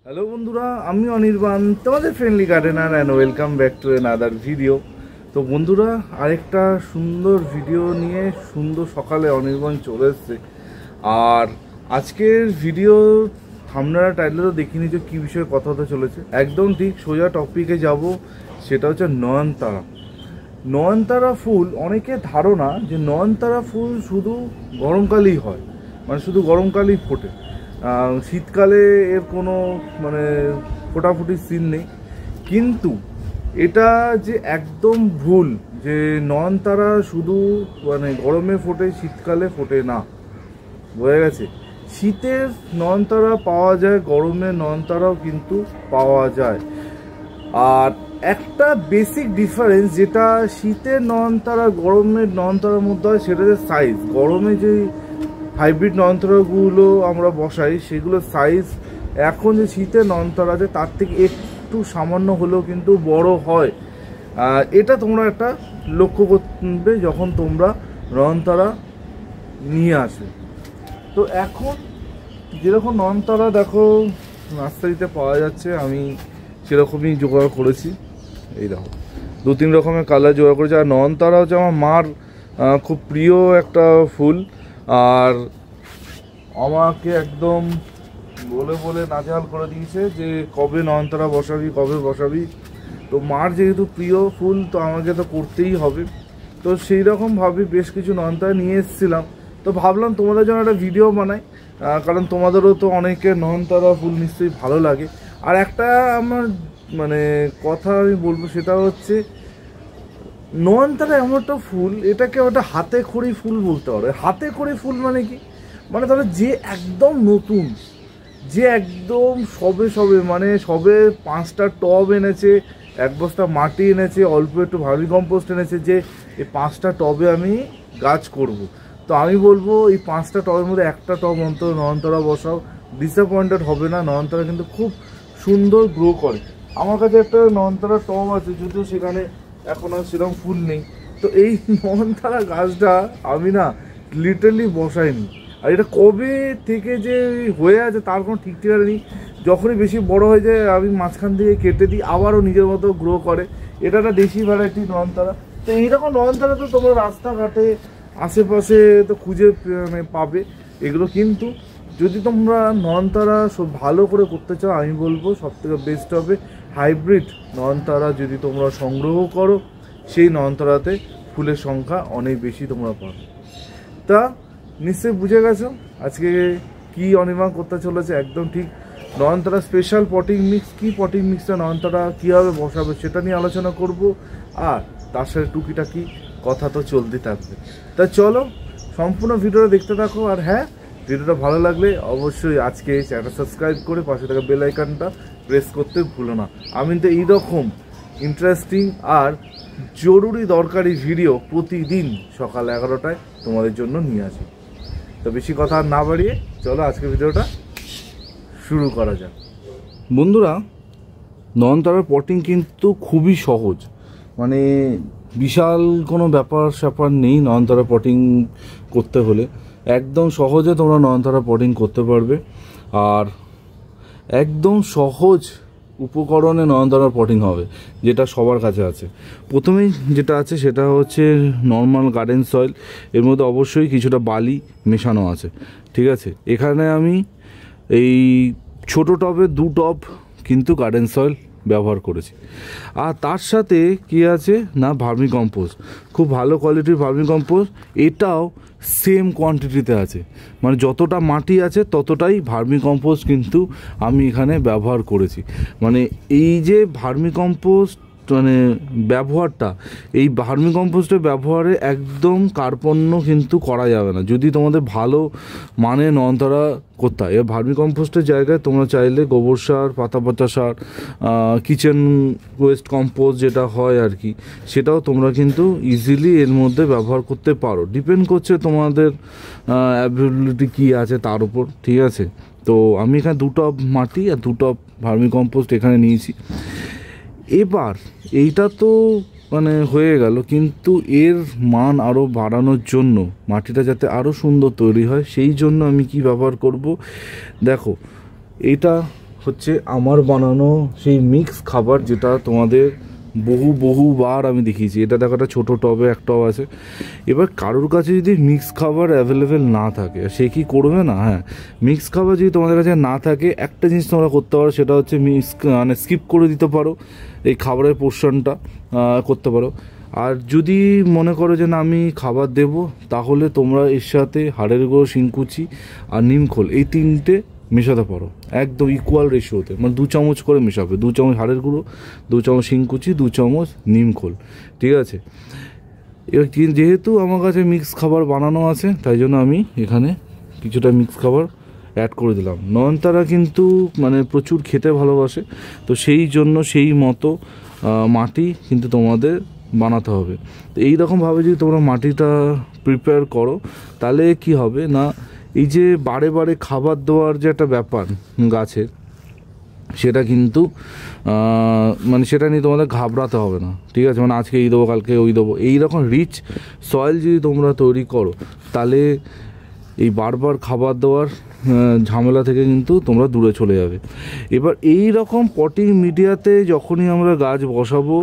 Hello বন্ধুরা, আমি অনির্বাণ, তোমাদের friendly gardener and welcome back to another video. তো বন্ধুরা, আরেকটা সুন্দর ভিডিও নিয়ে সুন্দর সকালে অনির্বাণ চলে এসছে। আর আজকের ভিডিও আপনারা টাইটেলও দেখিনি যে কী বিষয়ে কথা হতে চলেছে। একদম ঠিক সোজা টপিকে যাব, সেটা হচ্ছে নয়নতারা। নয়নতারা ফুল, অনেকের ধারণা যে নয়নতারা ফুল শুধু গরমকালেই হয়, মানে শুধু গরমকালেই ফোটে, শীতকালে এর কোনো ফোটাফুটির সিন নেই। কিন্তু এটা যে একদম ভুল যে নয়নতারা শুধু গরমে ফোটে, শীতকালে ফোটে না। বোঝা গেছে? শীতের নয়নতারা পাওয়া যায়, গরমের নয়নতারাও কিন্তু পাওয়া যায়। আর একটা বেসিক ডিফারেন্স যেটা শীতের নয়নতারা গরমের নয়নতারার মধ্যে হয়, সেটা যে সাইজ। গরমে যে হাইব্রিড নয়নতারাগুলো আমরা বসাই, সেগুলো সাইজ এখন যে শীতের নয়নতারা আছে তার থেকে একটু সামান্য হলেও কিন্তু বড় হয়। এটা তোমরা একটা লক্ষ্য করবে যখন তোমরা নয়নতারা নিয়ে আসবে। তো এখন যেরকম নয়নতারা দেখো নার্সারিতে পাওয়া যাচ্ছে, আমি সেরকমই জোগাড় করেছি। এই দেখো, 2-3 রকমের কালার জোগাড় করেছি। আর নয়নতারা হচ্ছে আমার মার খুব প্রিয় একটা ফুল, আর আমাকে একদম বলে বলে নাজেহাল করে দিয়েছে যে কবে নয়নতারা বসাবি, কবে বসাবি। তো মার যেহেতু প্রিয় ফুল, তো আমাকে তো করতেই হবে। তো সেই রকমভাবে বেশ কিছু নয়নতারা নিয়ে এসেছিলাম। তো ভাবলাম তোমাদের জন্য একটা ভিডিও বানাই, কারণ তোমাদেরও তো অনেকের নয়নতারা ফুল নিশ্চয়ই ভালো লাগে। আর একটা আমার কথা আমি বলবো, সেটা হচ্ছে নয়নতারা এমন একটা ফুল, এটাকে ওটা হাতে খড়ি ফুল বলতে পারো। হাতে খড়ি ফুল মানে কি? তাহলে যে একদম নতুন, যে একদম সবে সবে সবে 5টা টব এনেছে, 1 বস্তা মাটি এনেছে, অল্প একটু ভার্মি কম্পোস্ট এনেছে, যে এই 5টা টবে আমি গাছ করব। তো আমি বলবো এই 5টা টবের মধ্যে একটা টব অন্তত নয়নতারা বসাও, ডিসঅ্যাপয়েন্টেড হবে না। নয়নতারা কিন্তু খুব সুন্দর গ্রো করে। আমার কাছে একটা নয়নতারা টব আছে, যদিও সেখানে এখন আর সেরকম ফুল নেই। তো এই নয়নতারা গাছটা আমি লিটারালি বসাইনি। আর এটা কবে থেকে যে হয়ে আছে তার কোনো ঠিক ঠিকানা নেই। যখনই বেশি বড় হয়ে যায় আমি মাঝখান থেকে কেটে দিই, আবারও নিজের মতো গ্রো করে। এটা একটা দেশি ভ্যারাইটি নয়নতারা। তো এইরকম নয়নতারা তো তোমরা রাস্তাঘাটে আশেপাশে তো খুঁজে পাবে এগুলো। কিন্তু যদি তোমরা নয়নতারা সব ভালো করে করতে চাও, আমি বলবো সবথেকে বেস্ট হবে হাইব্রিড নয়নতারা। যদি তোমরা সংগ্রহ করো, সেই নয়নতারাতে ফুলের সংখ্যা অনেক বেশি তোমরা পাবে। তা নিশ্চয়ই বুঝে গেছো আজকে কি অনির্বাণ করতে চলেছে। একদম ঠিক নয়নতারা স্পেশাল পটিং মিক্স। কি পটিং মিক্সটা নয়নতারা কীভাবে বসাবে সেটা নিয়ে আলোচনা করব, আর তার সাথে টুকিটাকি কথা তো চলতে থাকবে। তা চলো সম্পূর্ণ ভিডিওটা দেখতে থাকো। আর হ্যাঁ, ভিডিওটা ভালো লাগলে অবশ্যই আজকে চ্যানেলটা সাবস্ক্রাইব করে পাশে থাকা বেল আইকনটা প্রেস করতে ভুলো না। আমি তো এইরকম ইন্টারেস্টিং আর জরুরি দরকারি ভিডিও প্রতিদিন সকাল 11টায় তোমাদের জন্য নিয়ে আসি। তো বেশি কথা না বাড়িয়ে চলো আজকে ভিডিওটা শুরু করা যাক। বন্ধুরা, নয়নতারার পটিং কিন্তু খুবই সহজ, বিশাল কোনো ব্যাপার স্যাপার নেই। নয়নতারা পটিং করতে হলে একদম সহজে তোমরা নয়নতারা পটিং করতে পারবে। আর একদম সহজ উপকরণে নয়নতারা পটিং হবে, যেটা সবার কাছে আছে। প্রথমেই যেটা আছে সেটা হচ্ছে নর্মাল গার্ডেন সয়েল। এর মধ্যে অবশ্যই কিছুটা বালি মেশানো আছে, ঠিক আছে। এখানে আমি এই ছোট টবে 2 টব কিন্তু গার্ডেন সয়েল ব্যবহার করেছি। আর তার সাথে কি আছে না, ভার্মি কম্পোস্ট, খুব ভালো কোয়ালিটির ভার্মি কম্পোস্ট। এটাও সেম কোয়ান্টিটিতে আছে, যতটা মাটি আছে ততটাই ভার্মি কম্পোস্ট কিন্তু আমি এখানে ব্যবহার করেছি। এই যে ভার্মি কম্পোস্ট ব্যবহারটা, এই ভার্মি কম্পোস্টের ব্যবহারে একদম কার্পণ্য কিন্তু করা যাবে না যদি তোমাদের ভালো নয়নতারা করতে হয়। এবার ভার্মি কম্পোস্টের জায়গায় তোমরা চাইলে গোবর সার, পাতা পচা সার, কিচেন ওয়েস্ট কম্পোস্ট যেটা হয় আর কি, সেটাও তোমরা কিন্তু ইজিলি এর মধ্যে ব্যবহার করতে পারো। ডিপেন্ড করছে তোমাদের অ্যাভেলেবিলিটি কী আছে তার উপর, ঠিক আছে। তো আমি এখানে 2 টব মাটি আর 2 টব ভার্মি কম্পোস্ট এখানে নিয়েছি। এবার এইটা তো হয়ে গেল, কিন্তু এর মান আরও বাড়ানোর জন্য, মাটিটা যাতে আরও সুন্দর তৈরি হয়, সেই জন্য আমি কি ব্যবহার করব। দেখো, এটা হচ্ছে আমার বানানো সেই মিক্স খাবার, যেটা তোমাদের বহুবার আমি দেখিয়েছি। এটা দেখো, একটা ছোটো টবে এক টব আছে। এবার কারোর কাছে যদি মিক্স খাবার অ্যাভেলেবেল না থাকে, সে কি করবে না, হ্যাঁ, মিক্স খাবার যদি তোমাদের কাছে না থাকে, একটা জিনিস তোমরা করতে পারো, সেটা হচ্ছে মানে স্কিপ করে দিতে পারো এই খাবারের পোর্শনটা, করতে পারো। আর যদি মনে করো যে না আমি খাবার দেব, তাহলে তোমরা এর সাথে হাড়ের গুঁড়ো, শিংকুচি আর নিমখোল, এই তিনটে মেশাতে পারো একদম ইকুয়াল রেশিওতে, মানে 2 চামচ করে মেশাবে। 2 চামচ হাড়ের গুঁড়ো, 2 চামচ শিংকুচি, 2 চামচ নিমখোল, ঠিক আছে। এবার যেহেতু আমার কাছে মিক্স খাবার বানানো আছে, তাই জন্য আমি এখানে কিছুটা মিক্স খাবার অ্যাড করে দিলাম। নয়নতারা কিন্তু মানে প্রচুর খেতে ভালোবাসে, তো সেই জন্য সেই মতো মাটি কিন্তু তোমাদের বানাতে হবে। তো এইরকমভাবে যদি তোমরা মাটিটা প্রিপেয়ার করো, তাহলে কি হবে না, এই যে বারে বারে খাবার দেওয়ার যে একটা ব্যাপার গাছের, সেটা কিন্তু মানে সেটা নিয়ে তোমাদের ঘাবড়াতে হবে না, ঠিক আছে। মানে আজকে এই দেবো, কালকে ওই দেবো, এইরকম রিচ সয়েল যদি তোমরা তৈরি করো, তাহলে এই বারবার খাবার দেওয়ার ঝামেলা থেকে কিন্তু তোমরা দূরে চলে যাবে। এবার এই রকম পটিং মিডিয়াতে যখনই আমরা গাছ বসাবো,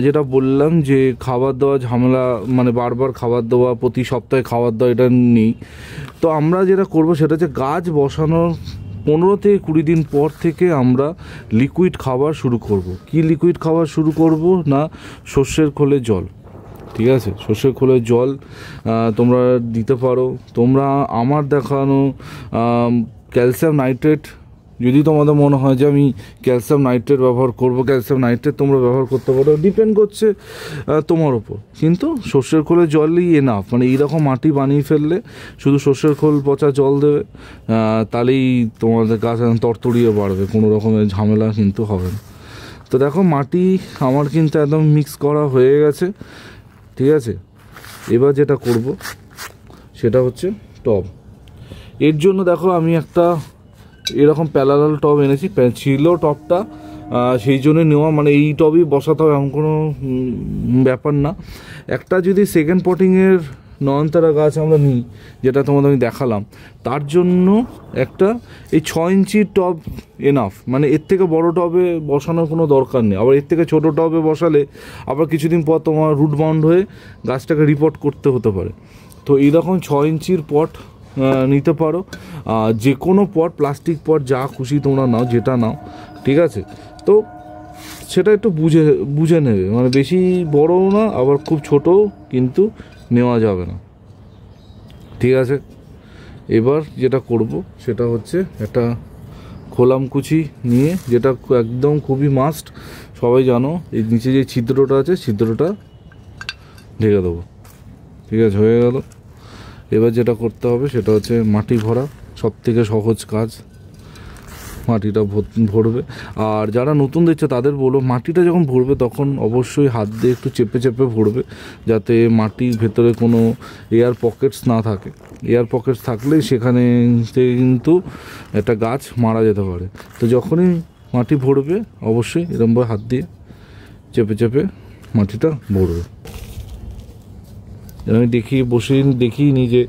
যেটা বললাম যে খাবার দেওয়া ঝামেলা, মানে বারবার খাবার দেওয়া, প্রতি সপ্তাহে খাবার দেওয়া, এটা নেই। তো আমরা যেটা করব সেটা হচ্ছে গাছ বসানোর 15 থেকে 20 দিন পর থেকে আমরা লিকুইড খাবার শুরু করব। কি লিকুইড খাবার শুরু করব না, সর্ষের খোলের জল, ঠিক আছে। সর্ষের খোলের জল তোমরা দিতে পারো। তোমরা আমার দেখানো ক্যালসিয়াম নাইট্রেট, যদি তোমাদের মনে হয় যে আমি ক্যালসিয়াম নাইট্রেট ব্যবহার করব, ক্যালসিয়াম নাইট্রেট তোমরা ব্যবহার করতে পারো, ডিপেন্ড করছে তোমার ওপর। কিন্তু সর্ষের খোলের জলই এনাফ। মানে এইরকম মাটি বানিয়ে ফেললে শুধু সর্ষের খোল পচা জল দেবে, তাহলেই তোমাদের গাছ তরতরিয়ে বাড়বে, কোনো রকমের ঝামেলা কিন্তু হবে না। তো দেখো, মাটি আমার কিন্তু একদম মিক্স করা হয়ে গেছে, ঠিক আছে। এবার যেটা করব সেটা হচ্ছে টব। এর জন্য দেখো আমি একটা এরকম প্যারালাল টব এনেছি, ছিল টবটা, সেই জন্য নেওয়া। মানে এই টবই বসাতে হবে এমন কোনো ব্যাপার না। একটা যদি সেকেন্ড পটিংয়ের নয়নতারা গাছ আমরা নিই, যেটা তোমাদের আমি দেখালাম, তার জন্য একটা এই 6 ইঞ্চির টব এনাফ। মানে এর থেকে বড় টবে বসানোর কোনো দরকার নেই। আবার এর থেকে ছোট টবে বসালে আবার কিছুদিন পর তোমার রুট বাউন্ড হয়ে গাছটাকে রিপোর্ট করতে হতে পারে। তো এইরকম 6 ইঞ্চির পট নিতে পারো, যে কোনো পট, প্লাস্টিক পট, যা খুশি তোমরা নাও, যেটা নাও, ঠিক আছে। তো সেটা একটু বুঝে নেবে, মানে বেশি বড়ও না, আবার খুব ছোটও কিন্তু নেওয়া যাবে না, ঠিক আছে। এবার যেটা করব সেটা হচ্ছে একটা খোলামকুচি নিয়ে, যেটা একদম খুবই মাস্ট, সবাই জানো, এই নিচে যে ছিদ্রটা আছে, ছিদ্রটা ঢেকে দেবো, ঠিক আছে, হয়ে গেল। এবার যেটা করতে হবে সেটা হচ্ছে মাটি ভরা, সব থেকে সহজ কাজ। মাটিটা ভরবে। আর যারা নতুন দিচ্ছে তাদের বলো, মাটিটা যখন ভরবে তখন অবশ্যই হাত দিয়ে একটু চেপে চেপে ভরবে, যাতে মাটির ভেতরে কোনো এয়ার পকেটস না থাকে। এয়ার পকেটস থাকলেই সেখানে কিন্তু একটা গাছ মারা যেতে পারে। তো যখনই মাটি ভরবে অবশ্যই এরকমভাবে হাত দিয়ে চেপে চেপে মাটিটা ভরবে। আমি দেখিনি যে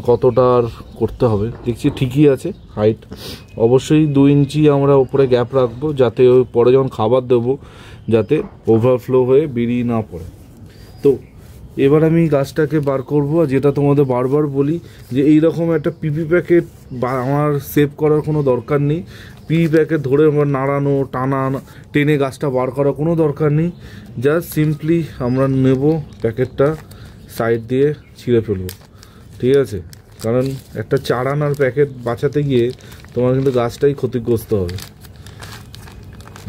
কতটা আর করতে হবে। দেখছি ঠিকই আছে হাইট, অবশ্যই 2 ইঞ্চি আমরা উপরে গ্যাপ রাখবো, যাতে ওই পরে যখন খাবার দেবো যাতে ওভারফ্লো হয়ে বেরিয়ে না পড়ে। তো এবার আমি গাছটাকে বার করব। আর যেটা তোমাদের বারবার বলি যে এইরকম একটা পিপি প্যাকেট আমার সেভ করার কোনো দরকার নেই। পিপি প্যাকেট ধরে আমার নাড়ানো, টেনে গাছটা বার করার কোনো দরকার নেই। জাস্ট সিম্পলি আমরা নেব, প্যাকেটটা সাইড দিয়ে ছিঁড়ে ফেলবো, ঠিক আছে। কারণ একটা চারানার প্যাকেট বাঁচাতে গিয়ে তোমার কিন্তু গাছটাই ক্ষতিগ্রস্ত হবে।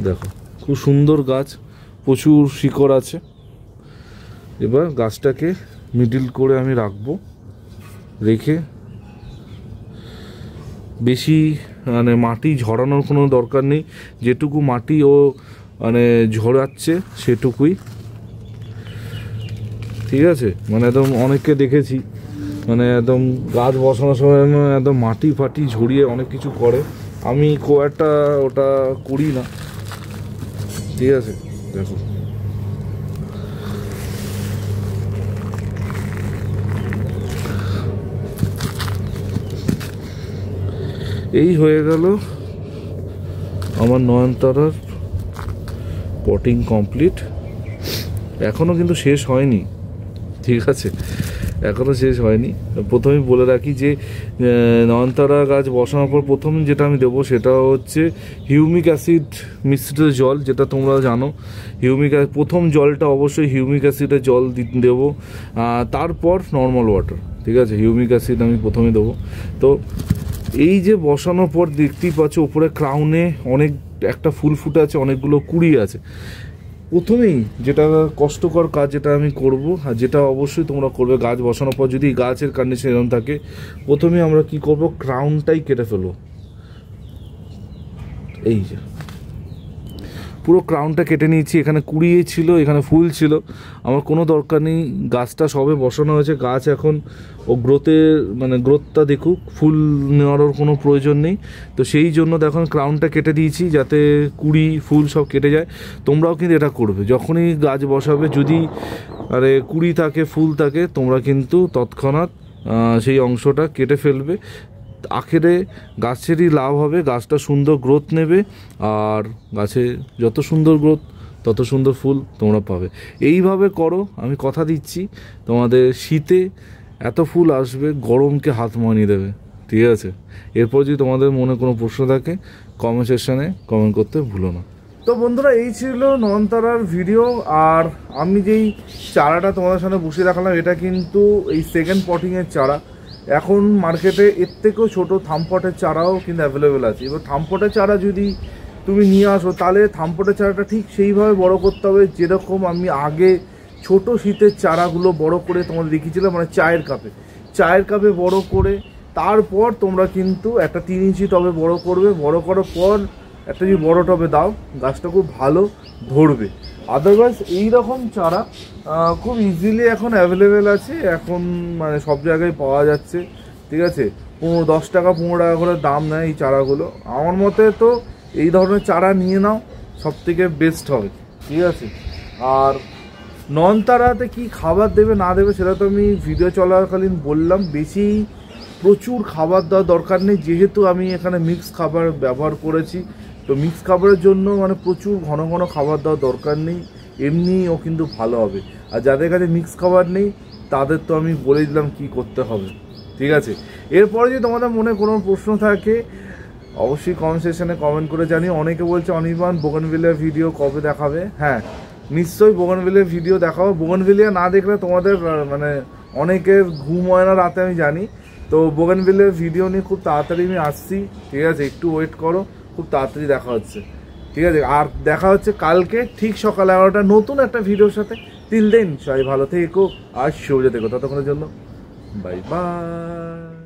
দেখো, খুব সুন্দর গাছ, প্রচুর শিকড় আছে। এবার গাছটাকে মিডিল করে আমি রাখবো, রেখে বেশি মানে মাটি ঝরানোর কোনো দরকার নেই। যেটুকু মাটি ও মানে ঝরাচ্ছে সেটুকুই, ঠিক আছে। মানে একদম অনেককে দেখেছি মানে একদম গাছ বসানোর সময় একদম মাটি ফাটি ঝরিয়ে অনেক কিছু করে, আমি খুব একটা ওটা করি না, ঠিক আছে। দেখো, এই হয়ে গেল আমার নয়নতারার পটিং কমপ্লিট, এখনও কিন্তু শেষ হয়নি, ঠিক আছে, এখনও শেষ হয়নি। প্রথমেই বলে রাখি যে নয়নতারা গাছ বসানোর পর প্রথম যেটা আমি দেবো সেটা হচ্ছে হিউমিক অ্যাসিড মিশ্রিত জল, যেটা তোমরা জানো। প্রথম জলটা অবশ্যই হিউমিক অ্যাসিডের জল দেবো, তারপর নর্মাল ওয়াটার, ঠিক আছে। হিউমিক অ্যাসিড আমি প্রথমে দেবো। তো এই যে বসানোর পর দেখতেই পাচ্ছ উপরে ক্রাউনে অনেক একটা ফুল ফুটে আছে, অনেকগুলো কুড়ি আছে। প্রথমেই যেটা কষ্টকর কাজ যেটা আমি করব, আর যেটা অবশ্যই তোমরা করবে গাছ বসানোর পর, যদি গাছের কন্ডিশন এরকম থাকে, প্রথমে আমরা কি করব, ক্রাউনটাই কেটে ফেলবো। এই যে পুরো ক্রাউনটা কেটে নিয়েছি, এখানে কুড়ি ছিল, এখানে ফুল ছিল, আমার কোনো দরকার নেই। গাছটা সবে বসানো হয়েছে, গাছ এখন ও গ্রোথটা দেখুক, ফুল নেওয়ারও কোনো প্রয়োজন নেই। তো সেই জন্য দেখুন ক্রাউনটা কেটে দিয়েছি, যাতে কুড়ি ফুল সব কেটে যায়। তোমরাও কিন্তু এটা করবে, যখনই গাছ বসাবে যদি কুড়ি থাকে, ফুল থাকে, তোমরা কিন্তু তৎক্ষণাৎ সেই অংশটা কেটে ফেলবে। আখেরে গাছেরই লাভ হবে, গাছটা সুন্দর গ্রোথ নেবে, আর গাছে যত সুন্দর গ্রোথ তত সুন্দর ফুল তোমরা পাবে। এইভাবে করো, আমি কথা দিচ্ছি তোমাদের শীতে এত ফুল আসবে, গরমকে হাত মানিয়ে দেবে, ঠিক আছে। এরপর যদি তোমাদের মনে কোনো প্রশ্ন থাকে কমেন্ট সেকশানে কমেন্ট করতে ভুলো না। তো বন্ধুরা, এই ছিল নয়নতারার ভিডিও। আর আমি যেই চারাটা তোমাদের সামনে বসিয়ে রাখলাম, এটা কিন্তু এই সেকেন্ড পটিংয়ের চারা। এখন মার্কেটে এর থেকেও ছোটো থামপটের চারাও কিন্তু অ্যাভেলেবেল আছে। এবার থামপটের চারা যদি তুমি নিয়ে আসো, তাহলে থামপটের চারাটা ঠিক সেইভাবে বড় করতে হবে যেরকম আমি আগে ছোট শীতের চারাগুলো বড় করে তোমাদের দেখিয়েছিলাম, মানে চায়ের কাপে বড় করে, তারপর তোমরা কিন্তু একটা 3 ইঞ্চি টবে বড় করবে। বড় করার পর একটা যদি বড় টবে দাও, গাছটা খুব ভালো ধরবে। আদারওয়াইজ এইরকম চারা খুব ইজিলি এখন অ্যাভেলেবেল আছে, এখন মানে সব জায়গায় পাওয়া যাচ্ছে, ঠিক আছে। 10 টাকা 15 টাকা করে দাম নেয় এই চারাগুলো। আমার মতে তো এই ধরনের চারা নিয়ে নাও, সব থেকে বেস্ট হবে, ঠিক আছে। আর নয়নতারাতে কি খাবার দেবে না দেবে সেটা তো আমি ভিডিও চলাকালীন বললাম। প্রচুর খাবার দেওয়ার দরকার নেই, যেহেতু আমি এখানে মিক্স খাবার ব্যবহার করেছি। তো মিক্স খাবারের জন্য মানে প্রচুর ঘন ঘন খাবার দেওয়ার দরকার নেই, এমনি ও কিন্তু ভালো হবে। আর যাদের কাছে মিক্স খাবার নেই তাদের তো আমি বলে দিলাম কি করতে হবে, ঠিক আছে। এরপরে যদি তোমাদের মনে কোনো প্রশ্ন থাকে অবশ্যই কমেন্ট সেকশনে কমেন্ট করে জানিও। অনেকে বলছে অনির্বাণ বোগানভিলিয়া ভিডিও কবে দেখাবে? হ্যাঁ, নিশ্চয়ই বোগানভিলিয়া ভিডিও দেখাবো। বোগানভিলিয়া না দেখলে তোমাদের মানে অনেকের ঘুম হয় না রাতে, আমি জানি। তো বোগানভিলিয়ার ভিডিও নিয়ে খুব তাড়াতাড়ি আমি আসছি, ঠিক আছে, একটু ওয়েট করো, খুব তাড়াতাড়ি দেখা হচ্ছে, ঠিক আছে। আর দেখা হচ্ছে কালকে ঠিক সকাল 11টা নতুন একটা ভিডিওর সাথে। টিল দেন সবাই ভালো থেকো আর সুবিধা থেকো, ততক্ষণের জন্য বাই বাই।